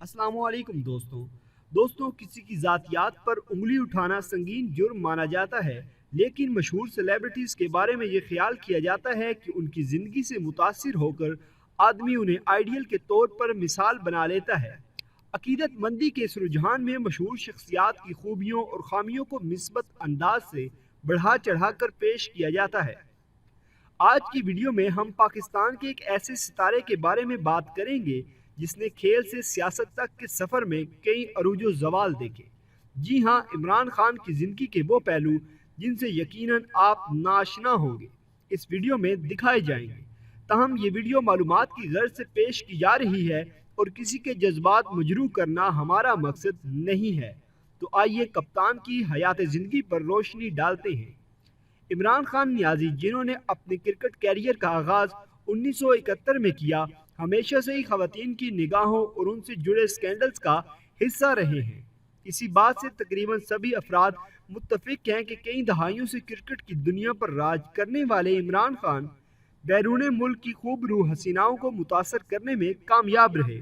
السلام علیکم دوستوں کسی کی ذاتیات پر انگلی اٹھانا سنگین جرم مانا جاتا ہے، لیکن مشہور سیلیبریٹیز کے بارے میں یہ خیال کیا جاتا ہے کہ ان کی زندگی سے متاثر ہو کر آدمی انہیں آئیڈیل کے طور پر مثال بنا لیتا ہے۔ عقیدت مندی کے اس رجحان میں مشہور شخصیات کی خوبیوں اور خامیوں کو مثبت انداز سے بڑھا چڑھا کر پیش کیا جاتا ہے۔ آج کی ویڈیو میں ہم پاکستان کے ایک ایسے ستارے کے بارے میں بات کریں گے جس نے کھیل سے سیاست تک کے سفر میں کئی عروج و زوال دیکھے۔ جی ہاں، عمران خان کی زندگی کے وہ پہلو جن سے یقیناً آپ ناآشنا ہوں گے اس ویڈیو میں دکھائے جائیں گے۔ تاہم یہ ویڈیو معلومات کی غرض سے پیش کی جا رہی ہے اور کسی کے جذبات مجروح کرنا ہمارا مقصد نہیں ہے۔ تو آئیے کپتان کی حیات زندگی پر روشنی ڈالتے ہیں۔ عمران خان نیازی، جنہوں نے اپنے کرکٹ کیریئر کا آغاز 1971 میں کیا، ہمیشہ سے ہی خواتین کی نگاہوں اور ان سے جڑے سکینڈلز کا حصہ رہے ہیں۔ اسی بات سے تقریباً سبھی افراد متفق ہیں کہ کئی دہائیوں سے کرکٹ کی دنیا پر راج کرنے والے عمران خان بیرون ملک کی خوب روح حسیناؤں کو متاثر کرنے میں کامیاب رہے۔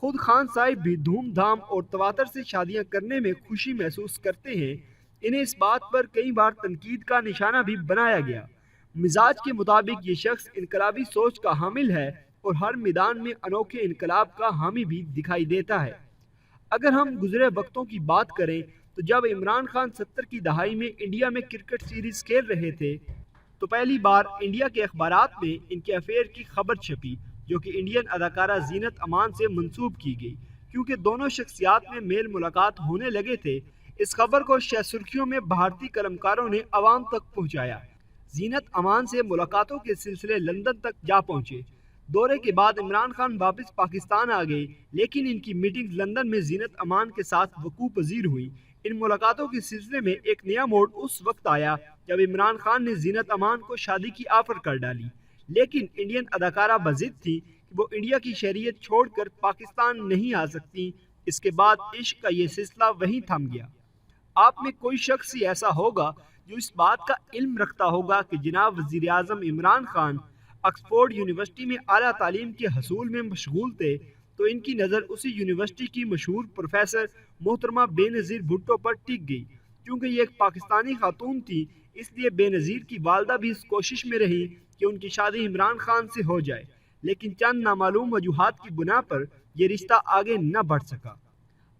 خود خان صاحب بھی دھوم دھام اور تواتر سے شادیاں کرنے میں خوشی محسوس کرتے ہیں۔ انہیں اس بات پر کئی بار تنقید کا نشانہ بھی بنایا گیا۔ مزاج کے مطابق یہ شخص انقلابی سوچ کا حامل ہے اور ہر میدان میں انوکھے انقلاب کا حامی بھی دکھائی دیتا ہے۔ اگر ہم گزرے وقتوں کی بات کریں تو جب عمران خان 70 کی دہائی میں انڈیا میں کرکٹ سیریز کھیل رہے تھے تو پہلی بار انڈیا کے اخبارات میں ان کے افیئر کی خبر چھپی، جو کہ انڈین اداکارہ زینت امان سے منسوب کی گئی۔ کیونکہ دونوں شخصیات میں میل ملاقات ہونے لگے تھے، اس خبر کو شہ سرخیوں میں بھارتی قلمکاروں نے عوام تک پہنچایا۔ زینت امان سے ملاقاتوں کے سلسلے لندن تک جا پہنچے۔ دورے کے بعد عمران خان واپس پاکستان آ گئے، لیکن ان کی میٹنگ لندن میں زینت امان کے ساتھ وقوع پذیر ہوئی۔ ان ملاقاتوں کے سلسلے میں ایک نیا موڑ اس وقت آیا جب عمران خان نے زینت امان کو شادی کی آفر کر ڈالی، لیکن انڈین اداکارہ بضد تھی کہ وہ انڈیا کی شہریت چھوڑ کر پاکستان نہیں آ سکتی۔ اس کے بعد عشق کا یہ سلسلہ وہیں تھم گیا۔ آپ میں کوئی شخص ہی ایسا ہوگا جو اس بات کا علم رکھتا ہوگا کہ جناب وزیر اعظم عمران خان آکسفورڈ یونیورسٹی میں اعلیٰ تعلیم کے حصول میں مشغول تھے تو ان کی نظر اسی یونیورسٹی کی مشہور پروفیسر محترمہ بے نظیر بھٹو پر ٹک گئی۔ کیونکہ یہ ایک پاکستانی خاتون تھی، اس لیے بے نظیر کی والدہ بھی اس کوشش میں رہی کہ ان کی شادی عمران خان سے ہو جائے، لیکن چند نامعلوم وجوہات کی بنا پر یہ رشتہ آگے نہ بڑھ سکا۔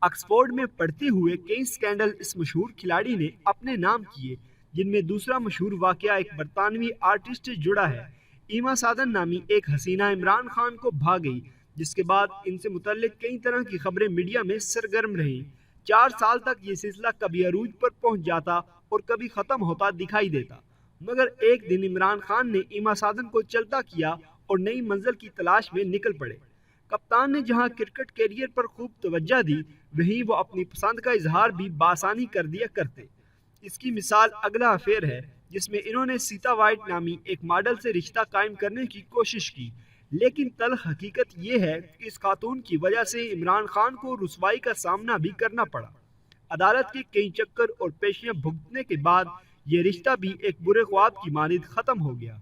آکسفورڈ میں پڑھتے ہوئے کئی سکینڈل اس مشہور کھلاڑی نے اپنے نام کیے، جن میں دوسرا مشہور واقعہ ایک برطانوی آرٹسٹ سے جڑا ہے۔ ایما سادن نامی ایک حسینہ عمران خان کو بھا گئی، جس کے بعد ان سے متعلق کئی طرح کی خبریں میڈیا میں سرگرم رہیں۔ 4 سال تک یہ سلسلہ کبھی عروج پر پہنچ جاتا اور کبھی ختم ہوتا دکھائی دیتا، مگر ایک دن عمران خان نے ایما سادن کو چلتا کیا اور نئی منزل کی تلاش میں نکل پڑے۔ کپتان نے جہاں کرکٹ کیریئر پر خوب توجہ دی، وہیں وہ اپنی پسند کا اظہار بھی بآسانی کر دیا کرتے۔ اس کی مثال اگلا افیئر ہے، جس میں انہوں نے سیتا وائٹ نامی ایک ماڈل سے رشتہ قائم کرنے کی کوشش کی، لیکن تلخ حقیقت یہ ہے کہ اس خاتون کی وجہ سے عمران خان کو رسوائی کا سامنا بھی کرنا پڑا۔ عدالت کے کئی چکر اور پیشیاں بھگتنے کے بعد یہ رشتہ بھی ایک برے خواب کی مانند ختم ہو گیا۔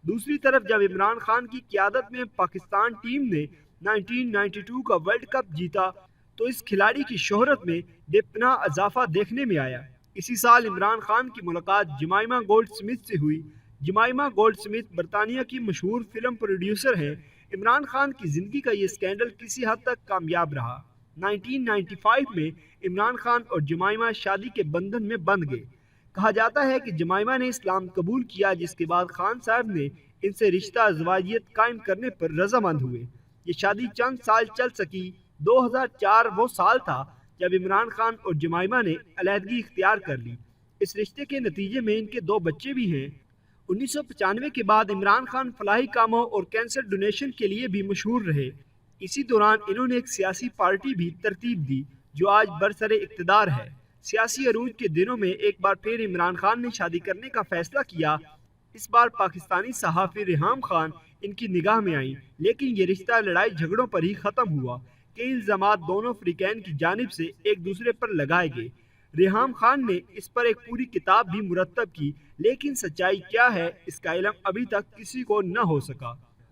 دوسری طرف جب عمران خان کی قیادت میں پاکستان ٹیم نے 1992 کا ورلڈ کپ جیتا تو اس کھلاڑی کی شہرت میں بے پناہ اضافہ دیکھنے میں آیا۔ اسی سال عمران خان کی ملاقات جمائما گولڈ سمتھ سے ہوئی۔ جمائما گولڈ سمتھ برطانیہ کی مشہور فلم پروڈیوسر ہیں۔ عمران خان کی زندگی کا یہ سکینڈل کسی حد تک کامیاب رہا۔ 1995 میں عمران خان اور جمائما شادی کے بندھن میں بندھ گئے۔ کہا جاتا ہے کہ جمائما نے اسلام قبول کیا، جس کے بعد خان صاحب نے ان سے رشتہ ازدواجیت قائم کرنے پر رضامند ہوئے۔ یہ شادی چند سال چل سکی۔ 2004 وہ سال تھا جب عمران خان اور جمائما نے علیحدگی اختیار کر لی۔ اس رشتے کے نتیجے میں ان کے 2 بچے بھی ہیں۔ 1995 کے بعد عمران خان فلاحی کاموں اور کینسر ڈونیشن کے لیے بھی مشہور رہے۔ اسی دوران انہوں نے ایک سیاسی پارٹی بھی ترتیب دی جو آج برسر اقتدار ہے۔ سیاسی عروج کے دنوں میں ایک بار پھر عمران خان نے شادی کرنے کا فیصلہ کیا۔ اس بار پاکستانی صحافی ریحام خان ان کی نگاہ میں آئیں، لیکن یہ رشتہ لڑائی جھگڑوں پر ہی ختم ہوا۔ کئی الزامات دونوں فریقین کی جانب سے ایک دوسرے پر لگائے گئے۔ ریحام خان نے اس پر ایک پوری کتاب بھی مرتب کی، لیکن سچائی کیا ہے اس کا علم ابھی تک کسی کو نہ ہو سکا۔